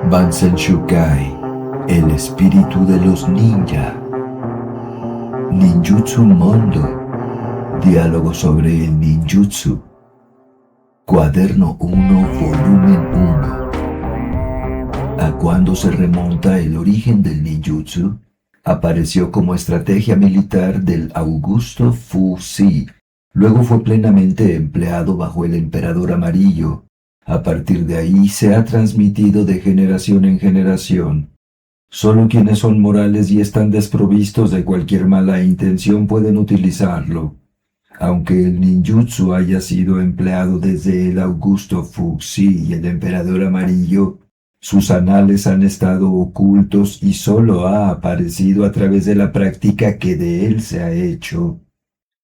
Bansen Shukai, el espíritu de los ninja. Ninjutsu Mondo, diálogo sobre el ninjutsu. Cuaderno 1, volumen 1. ¿A cuándo se remonta el origen del ninjutsu? Apareció como estrategia militar del Augusto Fu Si. Luego fue plenamente empleado bajo el Emperador Amarillo. A partir de ahí se ha transmitido de generación en generación. Solo quienes son morales y están desprovistos de cualquier mala intención pueden utilizarlo. Aunque el ninjutsu haya sido empleado desde el Augusto Fu Si y el Emperador Amarillo, sus anales han estado ocultos y solo ha aparecido a través de la práctica que de él se ha hecho.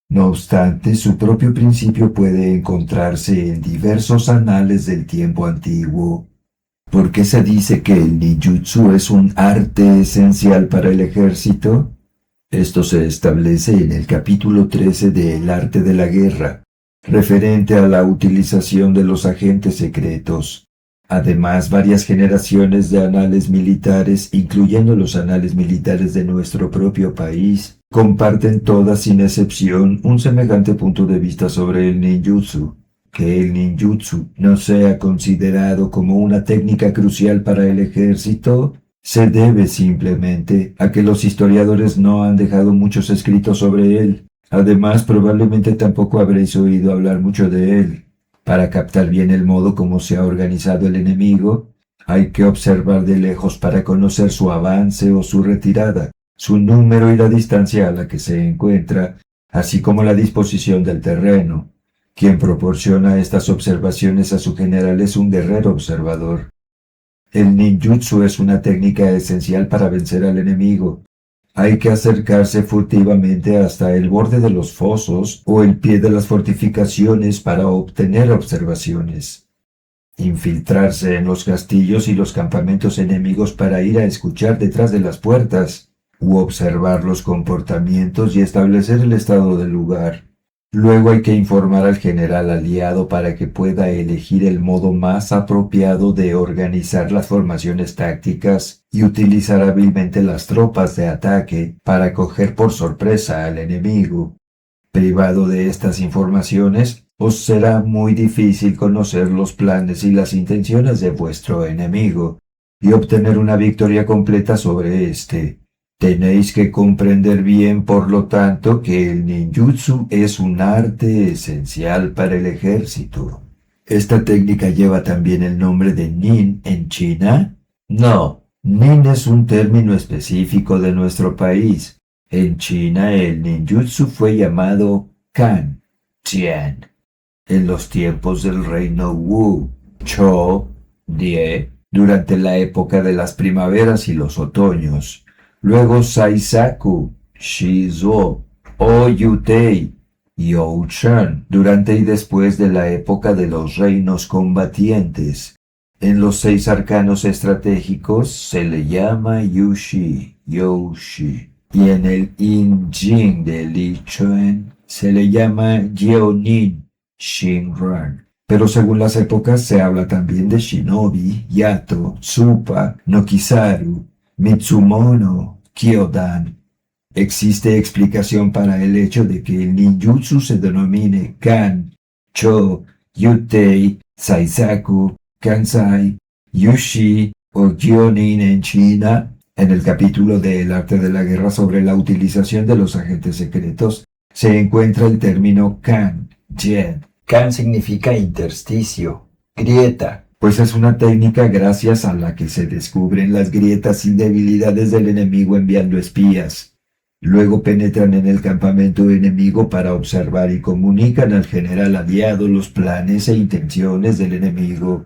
No obstante, su propio principio puede encontrarse en diversos anales del tiempo antiguo. ¿Por qué se dice que el ninjutsu es un arte esencial para el ejército? Esto se establece en el capítulo 13 de El arte de la guerra, referente a la utilización de los agentes secretos. Además, varias generaciones de anales militares, incluyendo los anales militares de nuestro propio país, comparten todas sin excepción un semejante punto de vista sobre el ninjutsu. Que el ninjutsu no sea considerado como una técnica crucial para el ejército se debe simplemente a que los historiadores no han dejado muchos escritos sobre él. Además, probablemente tampoco habréis oído hablar mucho de él. Para captar bien el modo como se ha organizado el enemigo, hay que observar de lejos para conocer su avance o su retirada, su número y la distancia a la que se encuentra, así como la disposición del terreno. Quien proporciona estas observaciones a su general es un guerrero observador. El ninjutsu es una técnica esencial para vencer al enemigo. Hay que acercarse furtivamente hasta el borde de los fosos o el pie de las fortificaciones para obtener observaciones. Infiltrarse en los castillos y los campamentos enemigos para ir a escuchar detrás de las puertas, u observar los comportamientos y establecer el estado del lugar. Luego hay que informar al general aliado para que pueda elegir el modo más apropiado de organizar las formaciones tácticas y utilizar hábilmente las tropas de ataque para coger por sorpresa al enemigo. Privado de estas informaciones, os será muy difícil conocer los planes y las intenciones de vuestro enemigo y obtener una victoria completa sobre éste. Tenéis que comprender bien, por lo tanto, que el ninjutsu es un arte esencial para el ejército. ¿Esta técnica lleva también el nombre de nin en China? No, nin es un término específico de nuestro país. En China el ninjutsu fue llamado kan, tian. En los tiempos del reino Wu, Chou, Die, durante la época de las primaveras y los otoños. Luego Saisaku, Shizuo, Oyutei y Ouchan durante y después de la época de los reinos combatientes. En los 6 arcanos estratégicos se le llama Yushi, Youshi. Y en el In Jing de Li Chuan se le llama Jionin, Shinran. Pero según las épocas se habla también de Shinobi, Yato, Tsupa, Nokizaru, Mitsumono, Kyodan. Existe explicación para el hecho de que el ninjutsu se denomine Kan, Cho, Yutei, Saisaku, Kansai, Yushi o Gyonin en China. En el capítulo de El arte de la guerra sobre la utilización de los agentes secretos se encuentra el término Kan, Jen. Kan significa intersticio, grieta, pues es una técnica gracias a la que se descubren las grietas y debilidades del enemigo enviando espías. Luego penetran en el campamento enemigo para observar y comunican al general aliado los planes e intenciones del enemigo.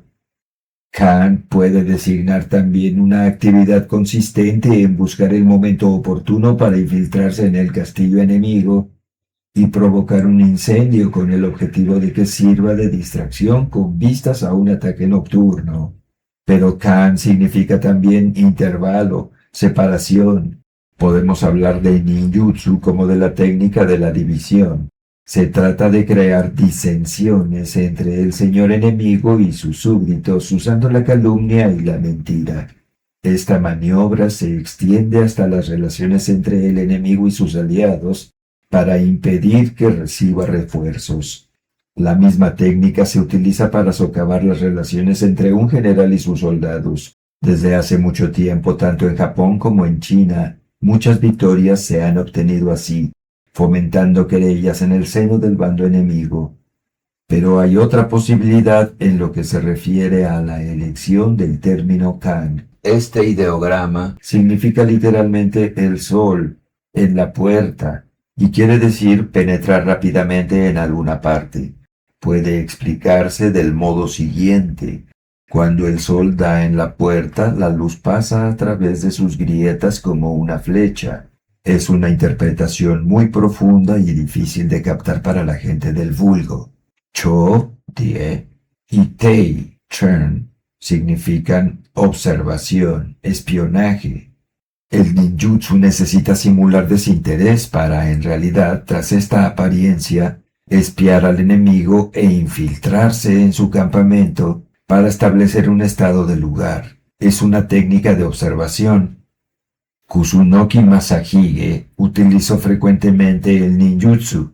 Kan puede designar también una actividad consistente en buscar el momento oportuno para infiltrarse en el castillo enemigo y provocar un incendio con el objetivo de que sirva de distracción con vistas a un ataque nocturno. Pero Kan significa también intervalo, separación. Podemos hablar de ninjutsu como de la técnica de la división. Se trata de crear disensiones entre el señor enemigo y sus súbditos usando la calumnia y la mentira. Esta maniobra se extiende hasta las relaciones entre el enemigo y sus aliados para impedir que reciba refuerzos. La misma técnica se utiliza para socavar las relaciones entre un general y sus soldados. Desde hace mucho tiempo, tanto en Japón como en China, muchas victorias se han obtenido así, fomentando querellas en el seno del bando enemigo. Pero hay otra posibilidad en lo que se refiere a la elección del término kan. Este ideograma significa literalmente el sol, en la puerta, y quiere decir penetrar rápidamente en alguna parte. Puede explicarse del modo siguiente. Cuando el sol da en la puerta, la luz pasa a través de sus grietas como una flecha. Es una interpretación muy profunda y difícil de captar para la gente del vulgo. Cho, die, y tei, turn, significan observación, espionaje. El ninjutsu necesita simular desinterés para, en realidad, tras esta apariencia, espiar al enemigo e infiltrarse en su campamento para establecer un estado de lugar. Es una técnica de observación. Kusunoki Masahige utilizó frecuentemente el ninjutsu.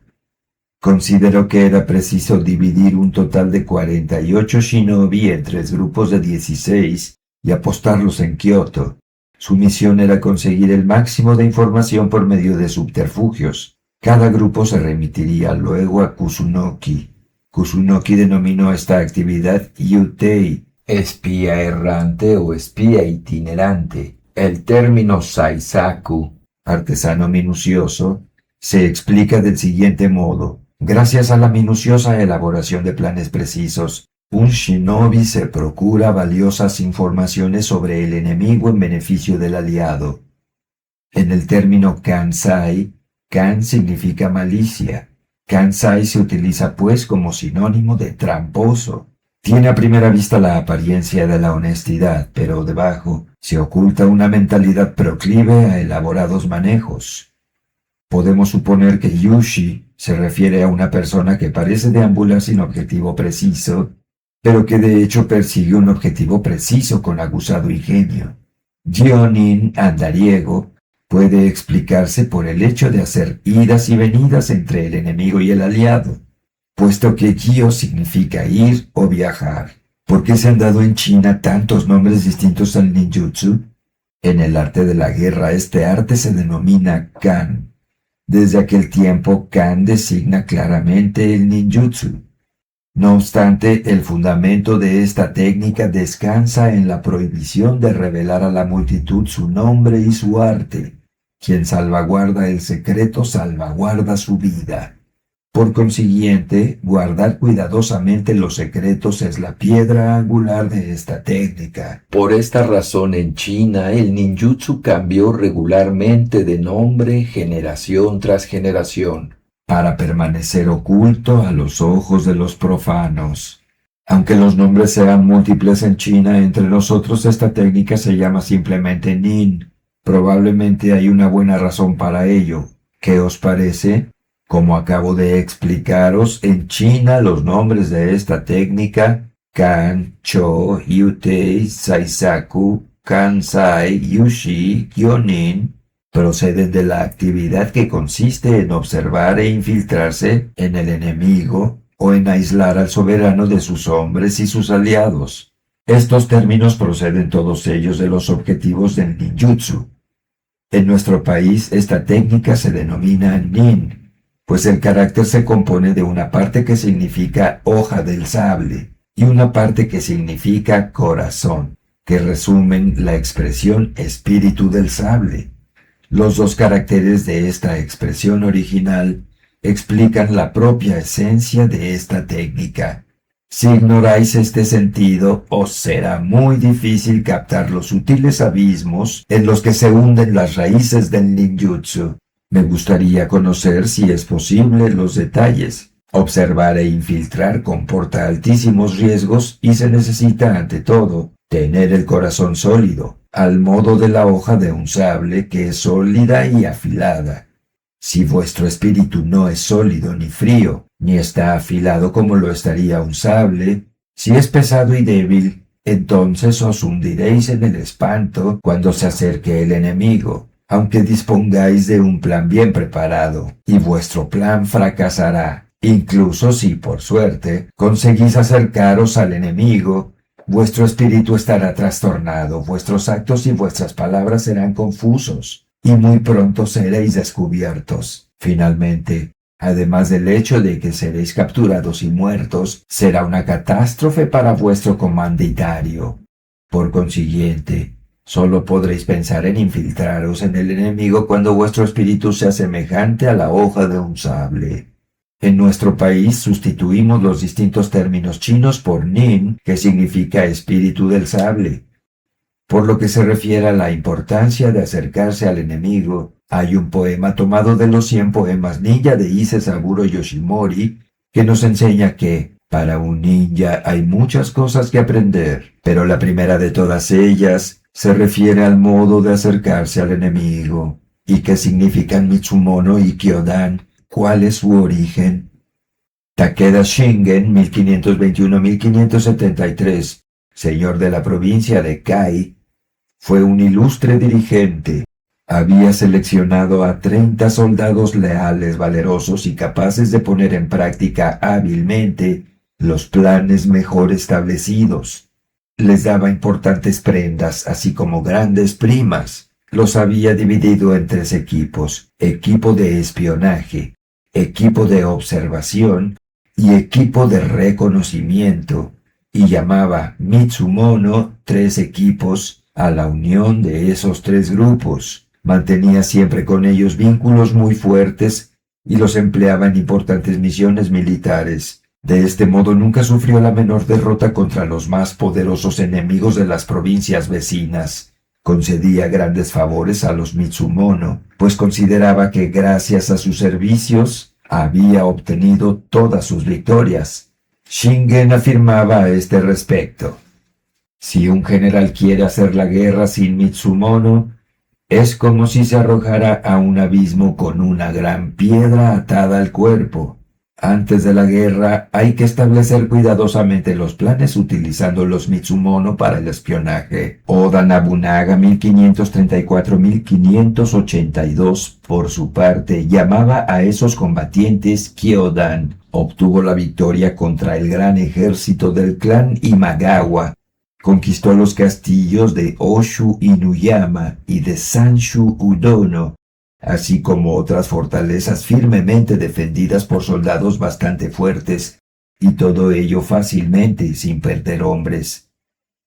Consideró que era preciso dividir un total de 48 shinobi en 3 grupos de 16 y apostarlos en Kioto. Su misión era conseguir el máximo de información por medio de subterfugios. Cada grupo se remitiría luego a Kusunoki. Kusunoki denominó esta actividad Yutei, espía errante o espía itinerante. El término Saisaku, artesano minucioso, se explica del siguiente modo. Gracias a la minuciosa elaboración de planes precisos, un shinobi se procura valiosas informaciones sobre el enemigo en beneficio del aliado. En el término Kansai, kan significa malicia. Kansai se utiliza pues como sinónimo de tramposo. Tiene a primera vista la apariencia de la honestidad, pero debajo se oculta una mentalidad proclive a elaborados manejos. Podemos suponer que Yushi se refiere a una persona que parece deambular sin objetivo preciso, pero que de hecho persigue un objetivo preciso con aguzado ingenio. Gyonin, andariego, puede explicarse por el hecho de hacer idas y venidas entre el enemigo y el aliado, puesto que Gyo significa ir o viajar. ¿Por qué se han dado en China tantos nombres distintos al ninjutsu? En el arte de la guerra este arte se denomina kan. Desde aquel tiempo, kan designa claramente el ninjutsu. No obstante, el fundamento de esta técnica descansa en la prohibición de revelar a la multitud su nombre y su arte. Quien salvaguarda el secreto salvaguarda su vida. Por consiguiente, guardar cuidadosamente los secretos es la piedra angular de esta técnica. Por esta razón en China el ninjutsu cambió regularmente de nombre generación tras generación, para permanecer oculto a los ojos de los profanos. Aunque los nombres sean múltiples en China, entre nosotros esta técnica se llama simplemente nin. Probablemente hay una buena razón para ello. ¿Qué os parece? Como acabo de explicaros, en China los nombres de esta técnica, kan, cho, yutei, saisaku, kansai, yushi, gyonin, proceden de la actividad que consiste en observar e infiltrarse en el enemigo o en aislar al soberano de sus hombres y sus aliados. Estos términos proceden todos ellos de los objetivos del ninjutsu. En nuestro país esta técnica se denomina nin, pues el carácter se compone de una parte que significa hoja del sable y una parte que significa corazón, que resumen la expresión espíritu del sable. Los dos caracteres de esta expresión original explican la propia esencia de esta técnica. Si ignoráis este sentido, os será muy difícil captar los sutiles abismos en los que se hunden las raíces del ninjutsu. Me gustaría conocer, si es posible, los detalles. Observar e infiltrar comporta altísimos riesgos y se necesita, ante todo, tener el corazón sólido, al modo de la hoja de un sable que es sólida y afilada. Si vuestro espíritu no es sólido ni frío, ni está afilado como lo estaría un sable, si es pesado y débil, entonces os hundiréis en el espanto cuando se acerque el enemigo, aunque dispongáis de un plan bien preparado, y vuestro plan fracasará. Incluso si, por suerte, conseguís acercaros al enemigo, vuestro espíritu estará trastornado, vuestros actos y vuestras palabras serán confusos, y muy pronto seréis descubiertos. Finalmente, además del hecho de que seréis capturados y muertos, será una catástrofe para vuestro comanditario. Por consiguiente, solo podréis pensar en infiltraros en el enemigo cuando vuestro espíritu sea semejante a la hoja de un sable. En nuestro país sustituimos los distintos términos chinos por nin, que significa espíritu del sable. Por lo que se refiere a la importancia de acercarse al enemigo, hay un poema tomado de los 100 poemas ninja de Ise Saburo Yoshimori que nos enseña que para un ninja hay muchas cosas que aprender, pero la primera de todas ellas se refiere al modo de acercarse al enemigo. ¿Y qué significan Mitsumono y Kyodan? ¿Cuál es su origen? Takeda Shingen, 1521-1573, señor de la provincia de Kai, fue un ilustre dirigente. Había seleccionado a 30 soldados leales, valerosos y capaces de poner en práctica hábilmente los planes mejor establecidos. Les daba importantes prendas, así como grandes primas. Los había dividido en 3 equipos: equipo de espionaje, equipo de observación y equipo de reconocimiento, y llamaba Mitsumono 3 equipos a la unión de esos 3 grupos. Mantenía siempre con ellos vínculos muy fuertes y los empleaba en importantes misiones militares. De este modo nunca sufrió la menor derrota contra los más poderosos enemigos de las provincias vecinas. Concedía grandes favores a los Mitsumono, pues consideraba que gracias a sus servicios había obtenido todas sus victorias. Shingen afirmaba a este respecto: si un general quiere hacer la guerra sin Mitsumono, es como si se arrojara a un abismo con una gran piedra atada al cuerpo. Antes de la guerra hay que establecer cuidadosamente los planes utilizando los Mitsumono para el espionaje. Oda Nobunaga, 1534-1582, por su parte, llamaba a esos combatientes Kyodan. Obtuvo la victoria contra el gran ejército del clan Imagawa. Conquistó los castillos de Oshu Inuyama y de Sanshu Udono, así como otras fortalezas firmemente defendidas por soldados bastante fuertes, y todo ello fácilmente sin perder hombres.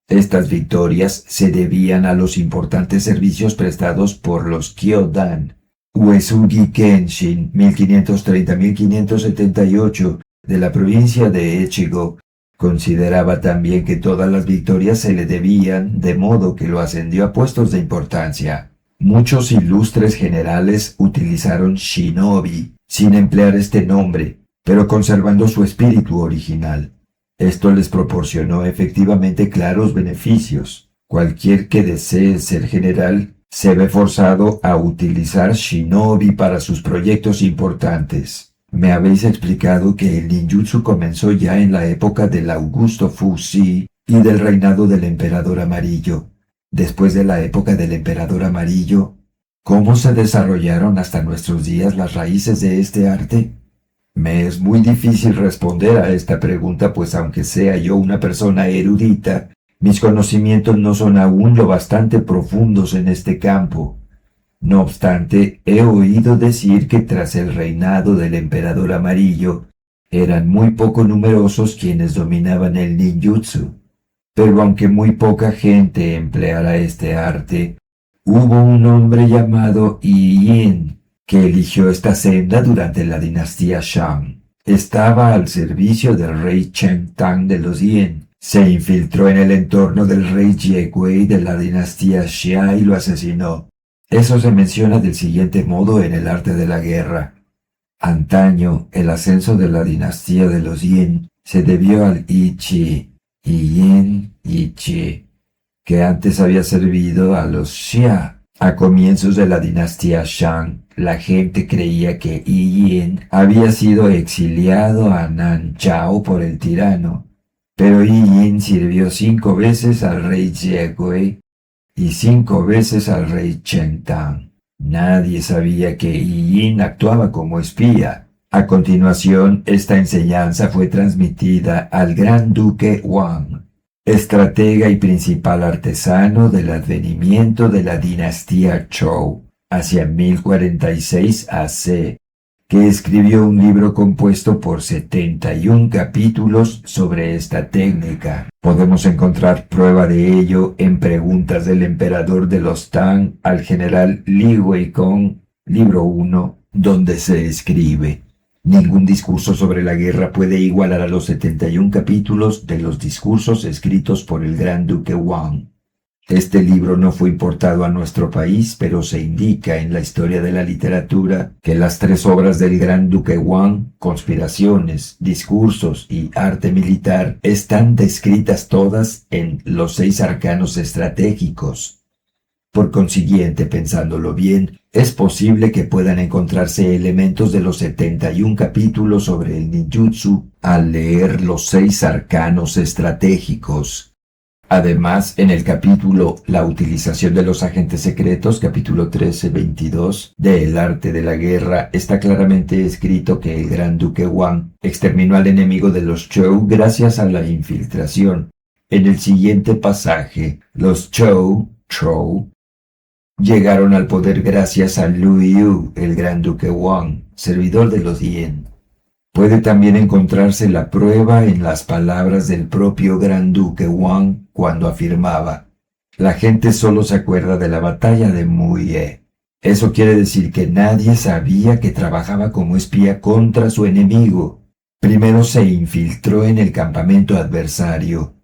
Estas victorias se debían a los importantes servicios prestados por los Kyodan. Uesugi Kenshin, 1530-1578, de la provincia de Echigo, consideraba también que todas las victorias se le debían, de modo que lo ascendió a puestos de importancia. Muchos ilustres generales utilizaron shinobi, sin emplear este nombre, pero conservando su espíritu original. Esto les proporcionó efectivamente claros beneficios. Cualquier que desee ser general se ve forzado a utilizar shinobi para sus proyectos importantes. Me habéis explicado que el ninjutsu comenzó ya en la época del Augusto Fushi y del reinado del Emperador Amarillo. Después de la época del Emperador Amarillo, ¿cómo se desarrollaron hasta nuestros días las raíces de este arte? Me es muy difícil responder a esta pregunta, pues aunque sea yo una persona erudita, mis conocimientos no son aún lo bastante profundos en este campo. No obstante, he oído decir que tras el reinado del Emperador Amarillo, eran muy poco numerosos quienes dominaban el ninjutsu. Pero aunque muy poca gente empleara este arte, hubo un hombre llamado Yi Yin que eligió esta senda durante la dinastía Shang. Estaba al servicio del rey Cheng Tang de los Yin. Se infiltró en el entorno del rey Jie Wei de la dinastía Xia y lo asesinó. Eso se menciona del siguiente modo en el arte de la guerra. Antaño, el ascenso de la dinastía de los Yin se debió al Yi Yin Yi, que antes había servido a los Xia, A comienzos de la dinastía Shang, la gente creía que Yi Yin había sido exiliado a Nanchao por el tirano, pero Yi Yin sirvió 5 veces al rey Jie Gui y 5 veces al rey Chen Tang. Nadie sabía que Yi Yin actuaba como espía. A continuación, esta enseñanza fue transmitida al gran duque Wang, estratega y principal artesano del advenimiento de la dinastía Zhou, hacia 1046 AC, que escribió un libro compuesto por 71 capítulos sobre esta técnica. Podemos encontrar prueba de ello en Preguntas del emperador de los Tang al general Li Weikong, libro 1, donde se escribe: ningún discurso sobre la guerra puede igualar a los 71 capítulos de los discursos escritos por el gran duque Wang. Este libro no fue importado a nuestro país, pero se indica en la historia de la literatura que las 3 obras del gran duque Wang, Conspiraciones, Discursos y Arte Militar, están descritas todas en los 6 arcanos estratégicos. Por consiguiente, pensándolo bien, es posible que puedan encontrarse elementos de los 71 capítulos sobre el ninjutsu al leer los 6 arcanos estratégicos. Además, en el capítulo La utilización de los agentes secretos, capítulo 13-22, de El arte de la guerra, está claramente escrito que el gran duque Wang exterminó al enemigo de los Zhou gracias a la infiltración. En el siguiente pasaje, los Zhou llegaron al poder gracias a Lu Yu, el gran duque Wang, servidor de los Yin. Puede también encontrarse la prueba en las palabras del propio gran duque Wang cuando afirmaba: la gente solo se acuerda de la batalla de Muye. Eso quiere decir que nadie sabía que trabajaba como espía contra su enemigo. Primero se infiltró en el campamento adversario,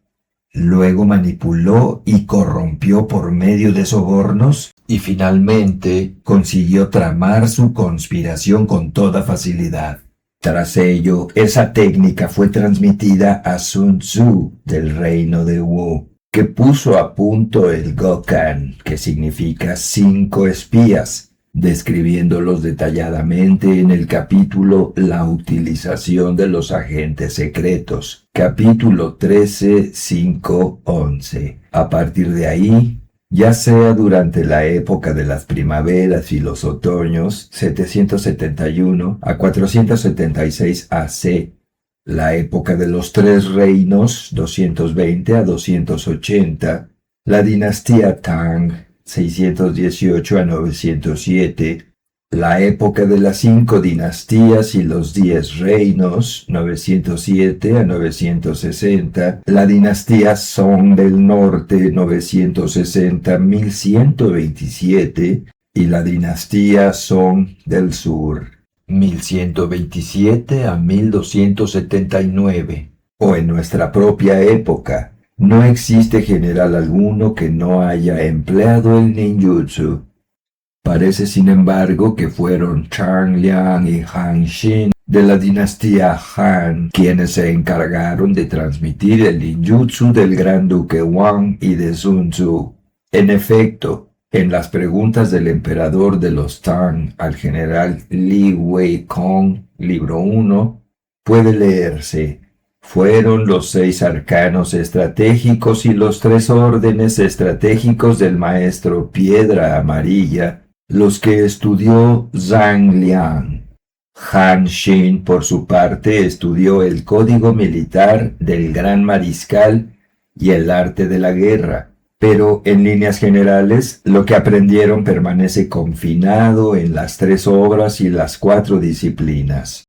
luego manipuló y corrompió por medio de sobornos y finalmente consiguió tramar su conspiración con toda facilidad. Tras ello, esa técnica fue transmitida a Sun Tzu del reino de Wu, que puso a punto el Gokkan, que significa 5 espías, describiéndolos detalladamente en el capítulo La utilización de los agentes secretos, capítulo 13, 5, 11. A partir de ahí, ya sea durante la época de las primaveras y los otoños, 771 a 476 AC, la época de los 3 reinos, 220 a 280, la dinastía Tang, 618 a 907, la época de las 5 dinastías y los 10 reinos, 907 a 960, la dinastía Song del Norte, 960 a 1127, y la dinastía Song del Sur, 1127 a 1279. O en nuestra propia época, no existe general alguno que no haya empleado el ninjutsu. Parece, sin embargo, que fueron Zhang Liang y Han Xin de la dinastía Han quienes se encargaron de transmitir el ninjutsu del gran duque Wang y de Sun Tzu. En efecto, en las preguntas del emperador de los Tang al general Li Weikong, libro 1, puede leerse: fueron los 6 arcanos estratégicos y los 3 órdenes estratégicos del maestro Piedra Amarilla los que estudió Zhang Liang. Han Xin, por su parte, estudió el código militar del gran mariscal y el arte de la guerra, pero en líneas generales lo que aprendieron permanece confinado en las 3 obras y las 4 disciplinas.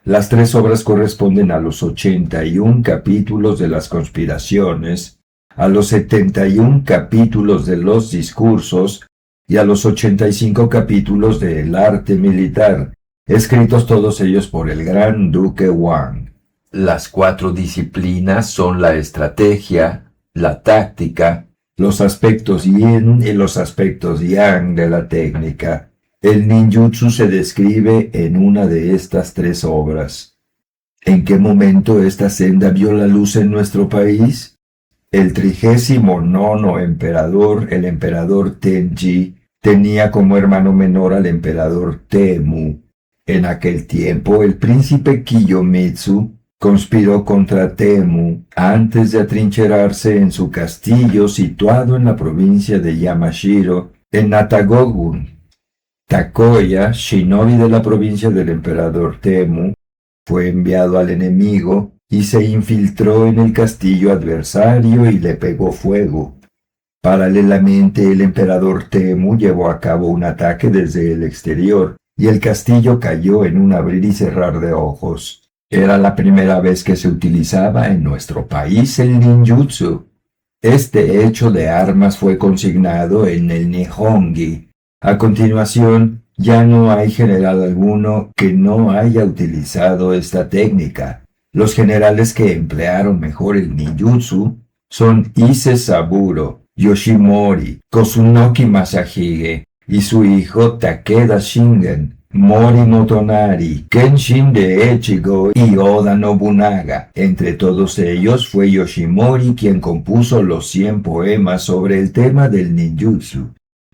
Las 3 obras corresponden a los 81 capítulos de las conspiraciones, a los 71 capítulos de los discursos y a los 85 capítulos del arte militar, escritos todos ellos por el gran duque Wang. Las 4 disciplinas son la estrategia, la táctica, los aspectos yin y los aspectos yang de la técnica. El ninjutsu se describe en una de estas 3 obras. ¿En qué momento esta senda vio la luz en nuestro país? El 39º emperador, el emperador Tenji, Tenía como hermano menor al emperador Temu. En aquel tiempo, el príncipe Kiyomitsu conspiró contra Temu antes de atrincherarse en su castillo situado en la provincia de Yamashiro, en Natagogun. Takoya, shinobi de la provincia del emperador Temu, fue enviado al enemigo y se infiltró en el castillo adversario y le pegó fuego. Paralelamente, el emperador Temu llevó a cabo un ataque desde el exterior, y el castillo cayó en un abrir y cerrar de ojos. Era la primera vez que se utilizaba en nuestro país el ninjutsu. Este hecho de armas fue consignado en el Nihongi. A continuación, ya no hay general alguno que no haya utilizado esta técnica. Los generales que emplearon mejor el ninjutsu son Ise Saburo, Yoshimori, Kosunoki Masahige y su hijo Takeda Shingen, Mori Motonari, Kenshin de Echigo y Oda Nobunaga. Entre todos ellos fue Yoshimori quien compuso los 100 poemas sobre el tema del ninjutsu.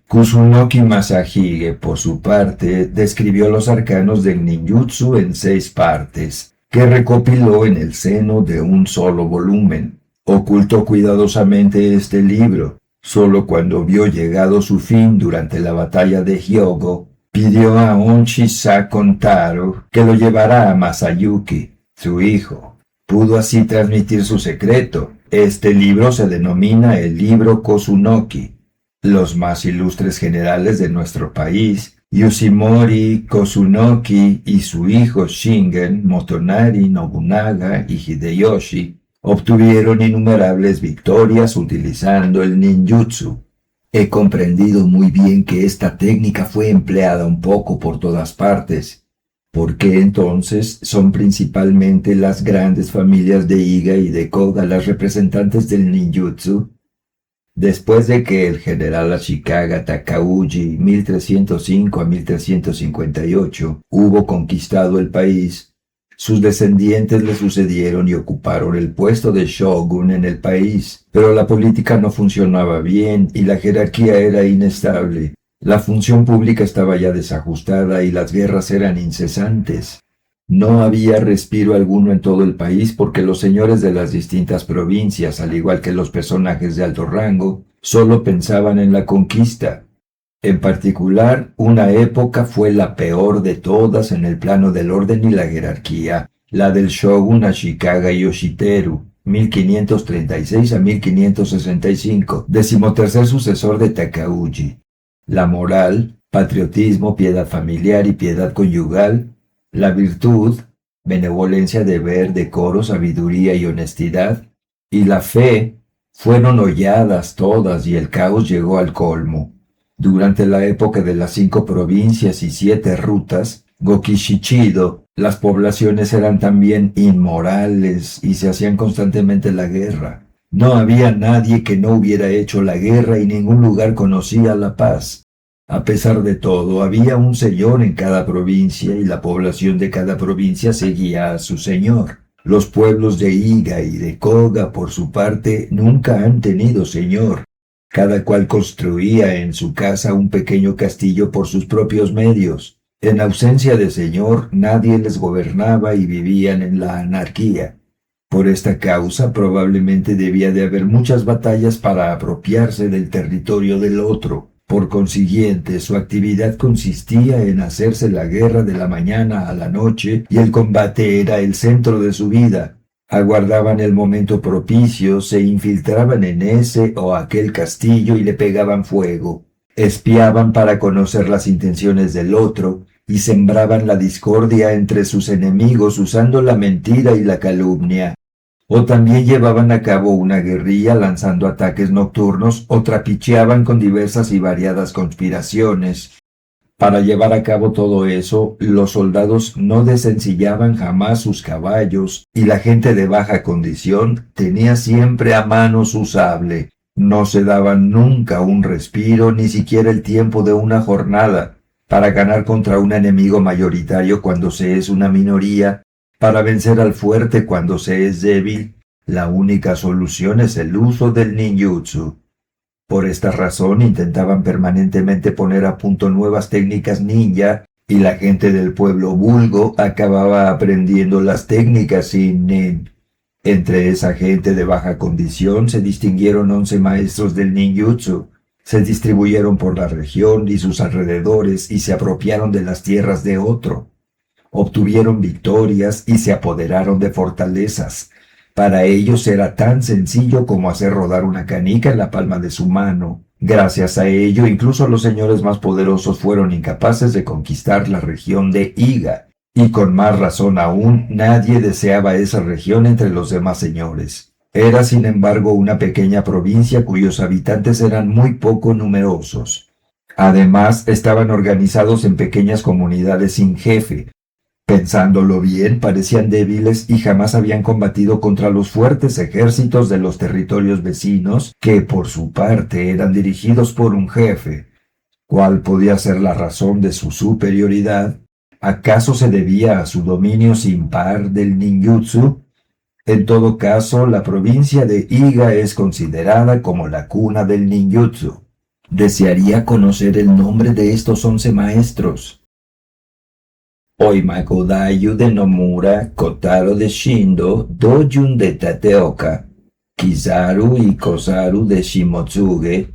Kusunoki Masahige, por su parte, describió los arcanos del ninjutsu en 6 partes, que recopiló en el seno de un solo volumen. Ocultó cuidadosamente este libro. Solo cuando vio llegado su fin durante la batalla de Hyogo, pidió a Onshi Sakon Taro que lo llevara a Masayuki, su hijo. Pudo así transmitir su secreto. Este libro se denomina el libro Kosunoki. Los más ilustres generales de nuestro país, Yoshimori, Kosunoki y su hijo Shingen, Motonari, Nobunaga y Hideyoshi, obtuvieron innumerables victorias utilizando el ninjutsu. He comprendido muy bien que esta técnica fue empleada un poco por todas partes. ¿Por qué entonces son principalmente las grandes familias de Iga y de Koga las representantes del ninjutsu? Después de que el general Ashikaga Takauji, 1305 a 1358, hubo conquistado el país, sus descendientes le sucedieron y ocuparon el puesto de shogun en el país, pero la política no funcionaba bien y la jerarquía era inestable. La función pública estaba ya desajustada y las guerras eran incesantes. No había respiro alguno en todo el país porque los señores de las distintas provincias, al igual que los personajes de alto rango, solo pensaban en la conquista. En particular, una época fue la peor de todas en el plano del orden y la jerarquía, la del shogun Ashikaga Yoshiteru, 1536 a 1565, 13º sucesor de Takauji. La moral, patriotismo, piedad familiar y piedad conyugal, la virtud, benevolencia, deber, decoro, sabiduría y honestidad, y la fe, fueron holladas todas y el caos llegó al colmo. Durante la época de las 5 provincias y 7 rutas, Gokishichido, las poblaciones eran también inmorales y se hacían constantemente la guerra. No había nadie que no hubiera hecho la guerra y ningún lugar conocía la paz. A pesar de todo, había un señor en cada provincia y la población de cada provincia seguía a su señor. Los pueblos de Iga y de Koga, por su parte, nunca han tenido señor. Cada cual construía en su casa un pequeño castillo por sus propios medios. En ausencia de señor, nadie les gobernaba y vivían en la anarquía. Por esta causa, probablemente debía de haber muchas batallas para apropiarse del territorio del otro. Por consiguiente, su actividad consistía en hacerse la guerra de la mañana a la noche y el combate era el centro de su vida. Aguardaban el momento propicio, se infiltraban en ese o aquel castillo y le pegaban fuego. Espiaban para conocer las intenciones del otro y sembraban la discordia entre sus enemigos usando la mentira y la calumnia. O también llevaban a cabo una guerrilla lanzando ataques nocturnos o trapicheaban con diversas y variadas conspiraciones. Para llevar a cabo todo eso, los soldados no desencillaban jamás sus caballos y la gente de baja condición tenía siempre a mano su sable. No se daban nunca un respiro, ni siquiera el tiempo de una jornada, para ganar contra un enemigo mayoritario cuando se es una minoría, para vencer al fuerte cuando se es débil. La única solución es el uso del ninjutsu. Por esta razón intentaban permanentemente poner a punto nuevas técnicas ninja y la gente del pueblo vulgo acababa aprendiendo las técnicas sin nin. Entre esa gente de baja condición se distinguieron 11 maestros del ninjutsu. Se distribuyeron por la región y sus alrededores y se apropiaron de las tierras de otro. Obtuvieron victorias y se apoderaron de fortalezas. Para ellos era tan sencillo como hacer rodar una canica en la palma de su mano. Gracias a ello, incluso los señores más poderosos fueron incapaces de conquistar la región de Iga, y con más razón aún, nadie deseaba esa región entre los demás señores. Era, sin embargo, una pequeña provincia cuyos habitantes eran muy poco numerosos. Además, estaban organizados en pequeñas comunidades sin jefe. Pensándolo bien, parecían débiles y jamás habían combatido contra los fuertes ejércitos de los territorios vecinos, que por su parte eran dirigidos por un jefe. ¿Cuál podía ser la razón de su superioridad? ¿Acaso se debía a su dominio sin par del ninjutsu? En todo caso, la provincia de Iga es considerada como la cuna del ninjutsu. Desearía conocer el nombre de estos 11 maestros. Oimagodayu de Nomura, Kotaro de Shindo, Dojun de Tateoka, Kizaru y Kozaru de Shimotsuge,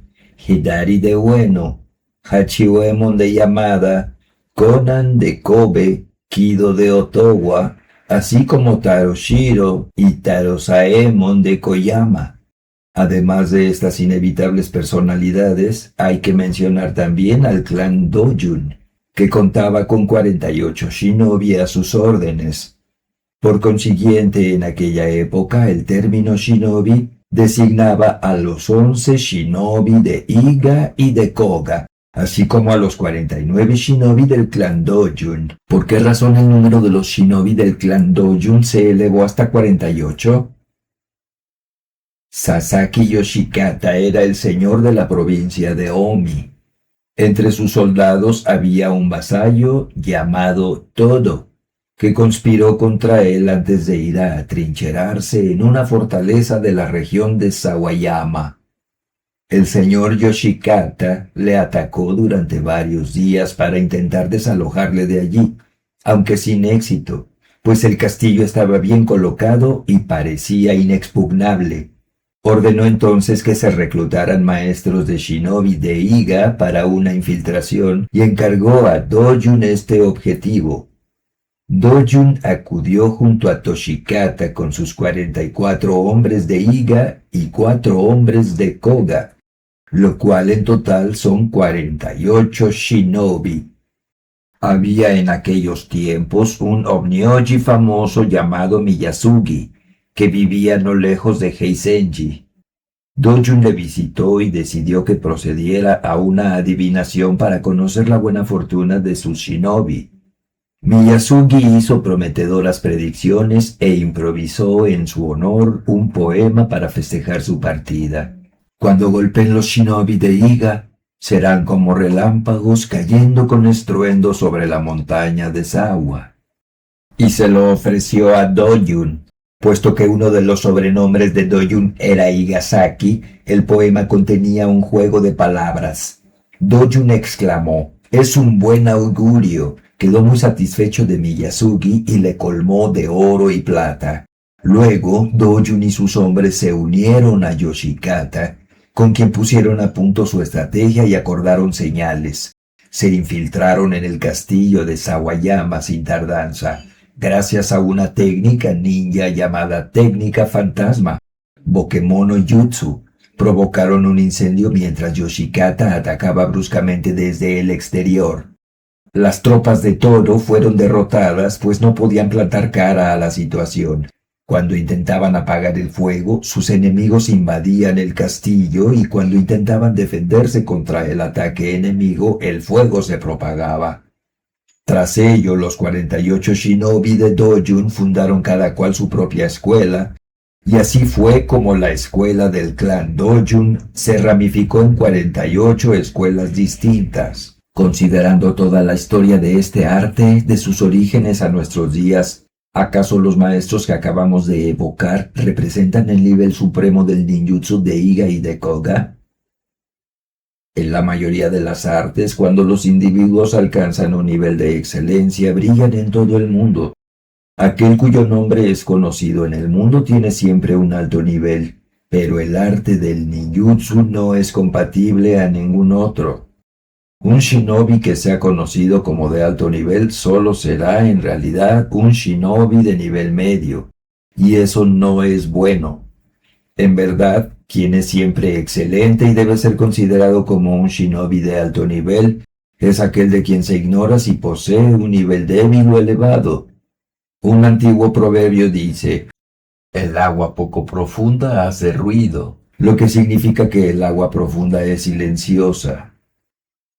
Hidari de Ueno, Hachiuemon de Yamada, Konan de Kobe, Kido de Otowa, así como Taroshiro y Tarosaemon de Koyama. Además de estas inevitables personalidades, hay que mencionar también al clan Dojun, que contaba con 48 shinobi a sus órdenes. Por consiguiente, en aquella época, el término shinobi designaba a los 11 shinobi de Iga y de Koga, así como a los 49 shinobi del clan Dojun. ¿Por qué razón el número de los shinobi del clan Dojun se elevó hasta 48? Sasaki Yoshikata era el señor de la provincia de Omi. Entre sus soldados había un vasallo llamado Todo, que conspiró contra él antes de ir a atrincherarse en una fortaleza de la región de Sawayama. El señor Yoshikata le atacó durante varios días para intentar desalojarle de allí, aunque sin éxito, pues el castillo estaba bien colocado y parecía inexpugnable. Ordenó entonces que se reclutaran maestros de shinobi de Iga para una infiltración y encargó a Dojun este objetivo. Dojun acudió junto a Toshikata con sus 44 hombres de Iga y 4 hombres de Koga, lo cual en total son 48 shinobi. Había en aquellos tiempos un Omnioji famoso llamado Miyasugi, que vivía no lejos de Heisenji. Dojun le visitó y decidió que procediera a una adivinación para conocer la buena fortuna de sus shinobi. Miyasugi hizo prometedoras predicciones e improvisó en su honor un poema para festejar su partida. Cuando golpeen los shinobi de Iga, serán como relámpagos cayendo con estruendo sobre la montaña de Sawa. Y se lo ofreció a Dojun. Puesto que uno de los sobrenombres de Dojun era Igasaki, el poema contenía un juego de palabras. Dojun exclamó: «Es un buen augurio». Quedó muy satisfecho de Miyasugi y le colmó de oro y plata. Luego, Dojun y sus hombres se unieron a Yoshikata, con quien pusieron a punto su estrategia y acordaron señales. Se infiltraron en el castillo de Sawayama sin tardanza, gracias a una técnica ninja llamada técnica fantasma, Bokemono Jutsu. Provocaron un incendio mientras Yoshikata atacaba bruscamente desde el exterior. Las tropas de Todo fueron derrotadas, pues no podían plantar cara a la situación. Cuando intentaban apagar el fuego, sus enemigos invadían el castillo y cuando intentaban defenderse contra el ataque enemigo, el fuego se propagaba. Tras ello, los 48 shinobi de Dojun fundaron cada cual su propia escuela, y así fue como la escuela del clan Dojun se ramificó en 48 escuelas distintas. Considerando toda la historia de este arte, de sus orígenes a nuestros días, ¿acaso los maestros que acabamos de evocar representan el nivel supremo del ninjutsu de Iga y de Koga? En la mayoría de las artes, cuando los individuos alcanzan un nivel de excelencia, brillan en todo el mundo. Aquel cuyo nombre es conocido en el mundo tiene siempre un alto nivel, pero el arte del ninjutsu no es compatible a ningún otro. Un shinobi que sea conocido como de alto nivel solo será en realidad un shinobi de nivel medio, y eso no es bueno. En verdad, quien es siempre excelente y debe ser considerado como un shinobi de alto nivel, es aquel de quien se ignora si posee un nivel débil o elevado. Un antiguo proverbio dice, el agua poco profunda hace ruido, lo que significa que el agua profunda es silenciosa.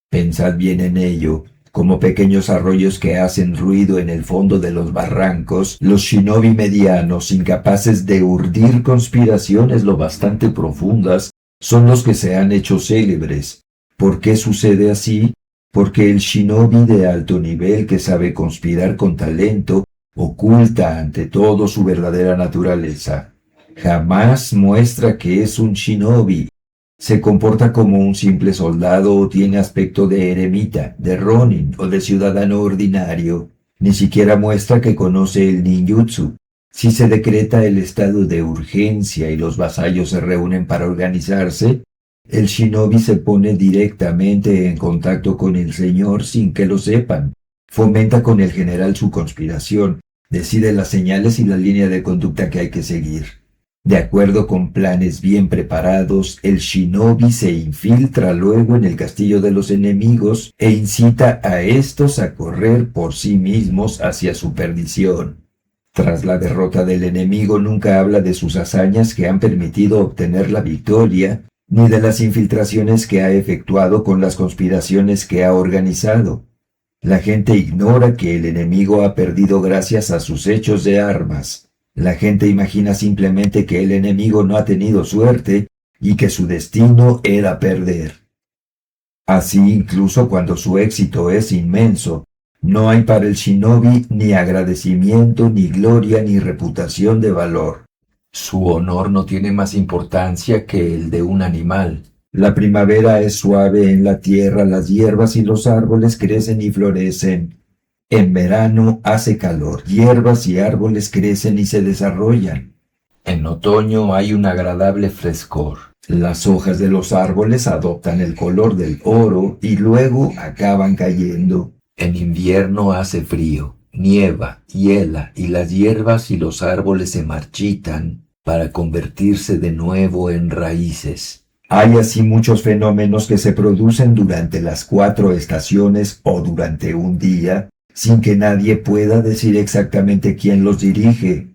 Pensad bien en ello. Como pequeños arroyos que hacen ruido en el fondo de los barrancos, los shinobi medianos, incapaces de urdir conspiraciones lo bastante profundas, son los que se han hecho célebres. ¿Por qué sucede así? Porque el shinobi de alto nivel que sabe conspirar con talento, oculta ante todo su verdadera naturaleza. Jamás muestra que es un shinobi. Se comporta como un simple soldado o tiene aspecto de eremita, de ronin o de ciudadano ordinario. Ni siquiera muestra que conoce el ninjutsu. Si se decreta el estado de urgencia y los vasallos se reúnen para organizarse, el shinobi se pone directamente en contacto con el señor sin que lo sepan. Fomenta con el general su conspiración, decide las señales y la línea de conducta que hay que seguir. De acuerdo con planes bien preparados, el shinobi se infiltra luego en el castillo de los enemigos e incita a estos a correr por sí mismos hacia su perdición. Tras la derrota del enemigo nunca habla de sus hazañas que han permitido obtener la victoria, ni de las infiltraciones que ha efectuado con las conspiraciones que ha organizado. La gente ignora que el enemigo ha perdido gracias a sus hechos de armas. La gente imagina simplemente que el enemigo no ha tenido suerte y que su destino era perder. Así, incluso cuando su éxito es inmenso, no hay para el shinobi ni agradecimiento, ni gloria, ni reputación de valor. Su honor no tiene más importancia que el de un animal. La primavera es suave en la tierra, las hierbas y los árboles crecen y florecen. En verano hace calor, hierbas y árboles crecen y se desarrollan. En otoño hay un agradable frescor. Las hojas de los árboles adoptan el color del oro y luego acaban cayendo. En invierno hace frío, nieva, hiela y las hierbas y los árboles se marchitan para convertirse de nuevo en raíces. Hay así muchos fenómenos que se producen durante las 4 estaciones o durante un día, sin que nadie pueda decir exactamente quién los dirige.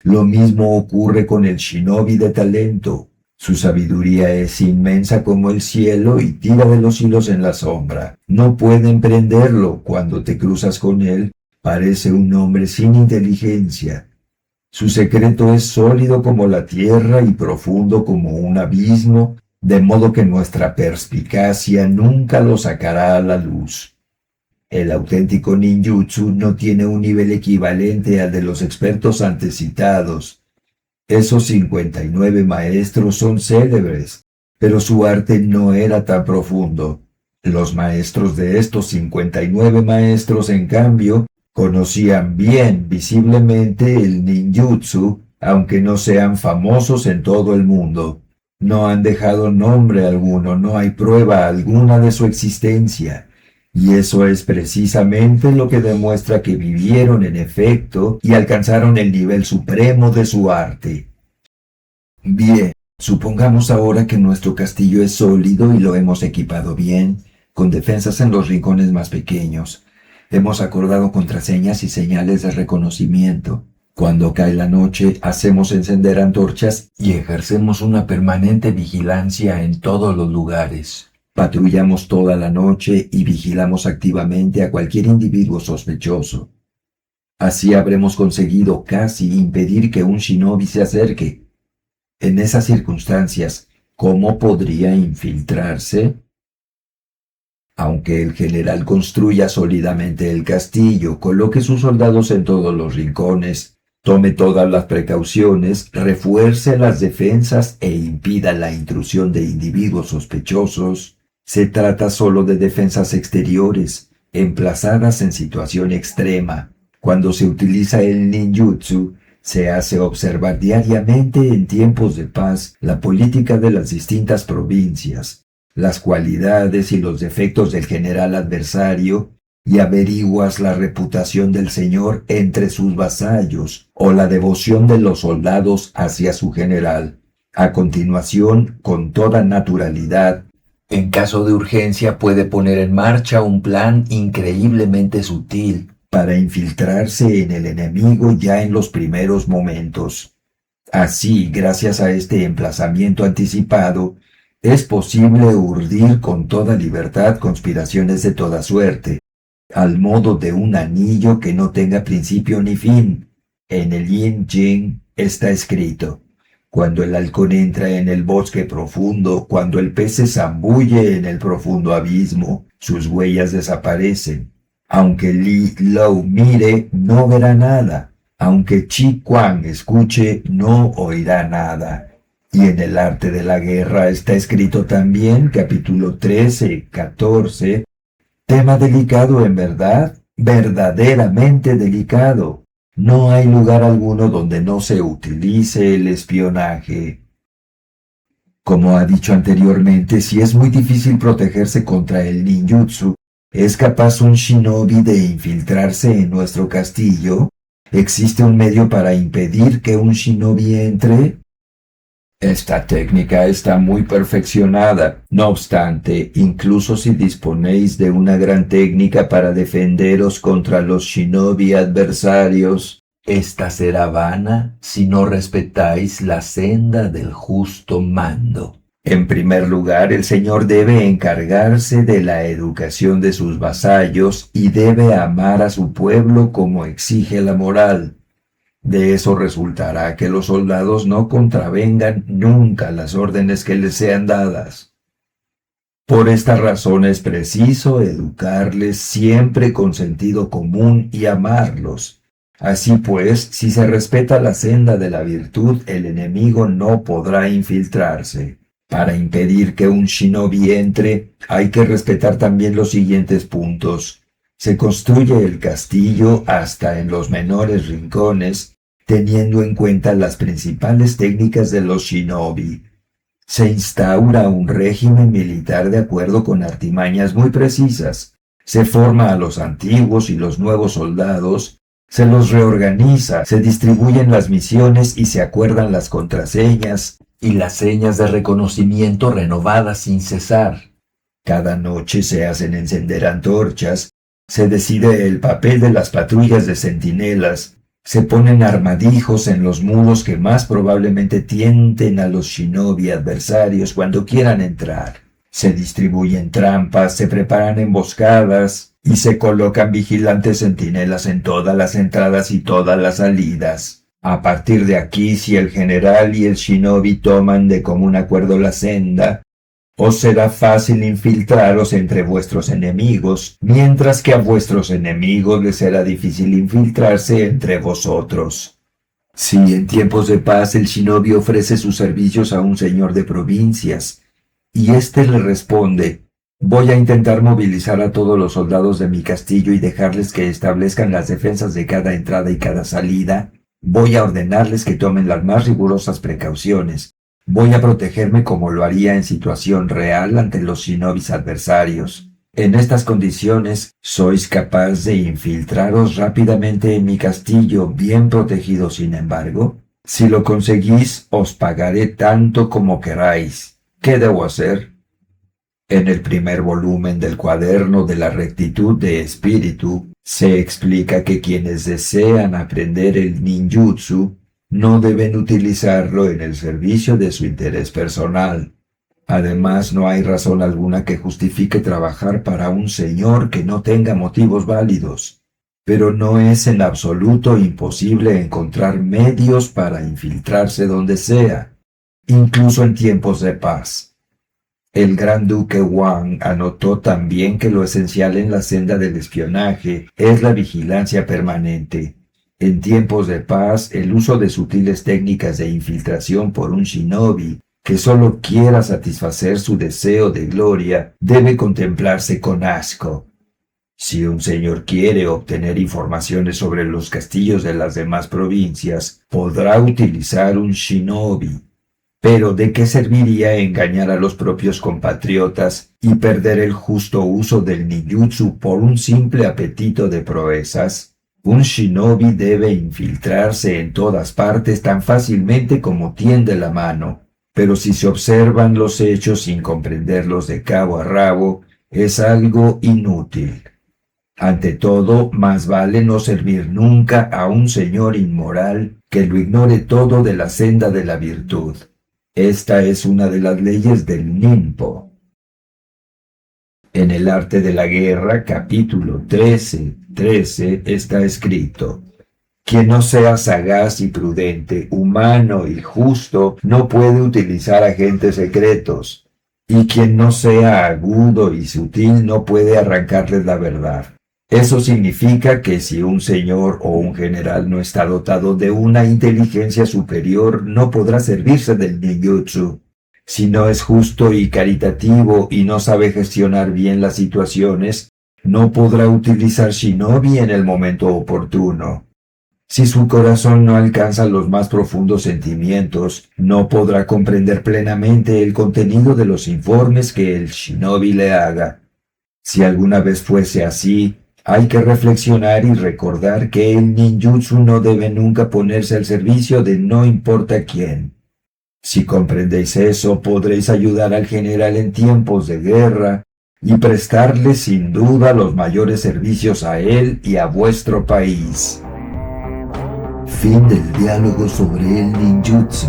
Lo mismo ocurre con el shinobi de talento. Su sabiduría es inmensa como el cielo y tira de los hilos en la sombra. No pueden prenderlo. Cuando te cruzas con él, parece un hombre sin inteligencia. Su secreto es sólido como la tierra y profundo como un abismo, de modo que nuestra perspicacia nunca lo sacará a la luz. El auténtico ninjutsu no tiene un nivel equivalente al de los expertos antes citados. Esos 59 maestros son célebres, pero su arte no era tan profundo. Los maestros de estos 59 maestros, en cambio, conocían bien visiblemente el ninjutsu, aunque no sean famosos en todo el mundo. No han dejado nombre alguno, no hay prueba alguna de su existencia. Y eso es precisamente lo que demuestra que vivieron en efecto y alcanzaron el nivel supremo de su arte. Bien, supongamos ahora que nuestro castillo es sólido y lo hemos equipado bien, con defensas en los rincones más pequeños. Hemos acordado contraseñas y señales de reconocimiento. Cuando cae la noche, hacemos encender antorchas y ejercemos una permanente vigilancia en todos los lugares. Patrullamos toda la noche y vigilamos activamente a cualquier individuo sospechoso. Así habremos conseguido casi impedir que un shinobi se acerque. En esas circunstancias, ¿cómo podría infiltrarse? Aunque el general construya sólidamente el castillo, coloque sus soldados en todos los rincones, tome todas las precauciones, refuerce las defensas e impida la intrusión de individuos sospechosos, Se trata solo de defensas exteriores, emplazadas en situación extrema. Cuando se utiliza el ninjutsu, se hace observar diariamente en tiempos de paz la política de las distintas provincias, las cualidades y los defectos del general adversario, y averiguas la reputación del señor entre sus vasallos o la devoción de los soldados hacia su general. A continuación, con toda naturalidad, en caso de urgencia puede poner en marcha un plan increíblemente sutil para infiltrarse en el enemigo ya en los primeros momentos. Así, gracias a este emplazamiento anticipado, es posible urdir con toda libertad conspiraciones de toda suerte, al modo de un anillo que no tenga principio ni fin. En el Yin Jing está escrito: cuando el halcón entra en el bosque profundo, cuando el pez se zambulle en el profundo abismo, sus huellas desaparecen. Aunque Li Lou mire, no verá nada. Aunque Chi Kuan escuche, no oirá nada. Y en el arte de la guerra está escrito también, capítulo 13, 14, tema delicado en verdad, verdaderamente delicado. No hay lugar alguno donde no se utilice el espionaje. Como ha dicho anteriormente, si es muy difícil protegerse contra el ninjutsu, ¿es capaz un shinobi de infiltrarse en nuestro castillo? ¿Existe un medio para impedir que un shinobi entre? Esta técnica está muy perfeccionada. No obstante, incluso si disponéis de una gran técnica para defenderos contra los shinobi adversarios, esta será vana si no respetáis la senda del justo mando. En primer lugar, el señor debe encargarse de la educación de sus vasallos y debe amar a su pueblo como exige la moral. De eso resultará que los soldados no contravengan nunca las órdenes que les sean dadas. Por esta razón es preciso educarles siempre con sentido común y amarlos. Así pues, si se respeta la senda de la virtud, el enemigo no podrá infiltrarse. Para impedir que un shinobi entre, hay que respetar también los siguientes puntos. Se construye el castillo hasta en los menores rincones, teniendo en cuenta las principales técnicas de los shinobi. Se instaura un régimen militar de acuerdo con artimañas muy precisas. Se forma a los antiguos y los nuevos soldados, se los reorganiza, se distribuyen las misiones y se acuerdan las contraseñas y las señas de reconocimiento renovadas sin cesar. Cada noche se hacen encender antorchas, se decide el papel de las patrullas de centinelas, se ponen armadijos en los muros que más probablemente tienten a los shinobi adversarios cuando quieran entrar. Se distribuyen trampas, se preparan emboscadas y se colocan vigilantes centinelas en todas las entradas y todas las salidas. A partir de aquí, si el general y el shinobi toman de común acuerdo la senda, os será fácil infiltraros entre vuestros enemigos, mientras que a vuestros enemigos les será difícil infiltrarse entre vosotros. Si en tiempos de paz el shinobi ofrece sus servicios a un señor de provincias, y éste le responde: voy a intentar movilizar a todos los soldados de mi castillo y dejarles que establezcan las defensas de cada entrada y cada salida, voy a ordenarles que tomen las más rigurosas precauciones. Voy a protegerme como lo haría en situación real ante los shinobis adversarios. En estas condiciones, ¿sois capaz de infiltraros rápidamente en mi castillo bien protegido sin embargo? Si lo conseguís, os pagaré tanto como queráis. ¿Qué debo hacer? En el primer volumen del cuaderno de la rectitud de espíritu, se explica que quienes desean aprender el ninjutsu no deben utilizarlo en el servicio de su interés personal. Además, no hay razón alguna que justifique trabajar para un señor que no tenga motivos válidos. Pero no es en absoluto imposible encontrar medios para infiltrarse donde sea, incluso en tiempos de paz. El gran duque Wang anotó también que lo esencial en la senda del espionaje es la vigilancia permanente. En tiempos de paz, el uso de sutiles técnicas de infiltración por un shinobi que solo quiera satisfacer su deseo de gloria, debe contemplarse con asco. Si un señor quiere obtener informaciones sobre los castillos de las demás provincias, podrá utilizar un shinobi. Pero ¿de qué serviría engañar a los propios compatriotas y perder el justo uso del ninjutsu por un simple apetito de proezas? Un shinobi debe infiltrarse en todas partes tan fácilmente como tiende la mano, pero si se observan los hechos sin comprenderlos de cabo a rabo, es algo inútil. Ante todo, más vale no servir nunca a un señor inmoral que lo ignore todo de la senda de la virtud. Esta es una de las leyes del ninpo. En el arte de la guerra, capítulo 13 está escrito: quien no sea sagaz y prudente, humano y justo, no puede utilizar agentes secretos, y quien no sea agudo y sutil no puede arrancarles la verdad. Eso significa que si un señor o un general no está dotado de una inteligencia superior, no podrá servirse del ninjutsu. Si no es justo y caritativo y no sabe gestionar bien las situaciones, no podrá utilizar shinobi en el momento oportuno. Si su corazón no alcanza los más profundos sentimientos, no podrá comprender plenamente el contenido de los informes que el shinobi le haga. Si alguna vez fuese así, hay que reflexionar y recordar que el ninjutsu no debe nunca ponerse al servicio de no importa quién. Si comprendéis eso, podréis ayudar al general en tiempos de guerra y prestarle sin duda los mayores servicios a él y a vuestro país. Fin del diálogo sobre el ninjutsu.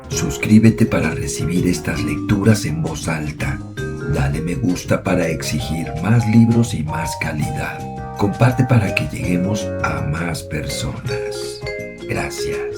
Suscríbete para recibir estas lecturas en voz alta. Dale me gusta para exigir más libros y más calidad. Comparte para que lleguemos a más personas. Gracias.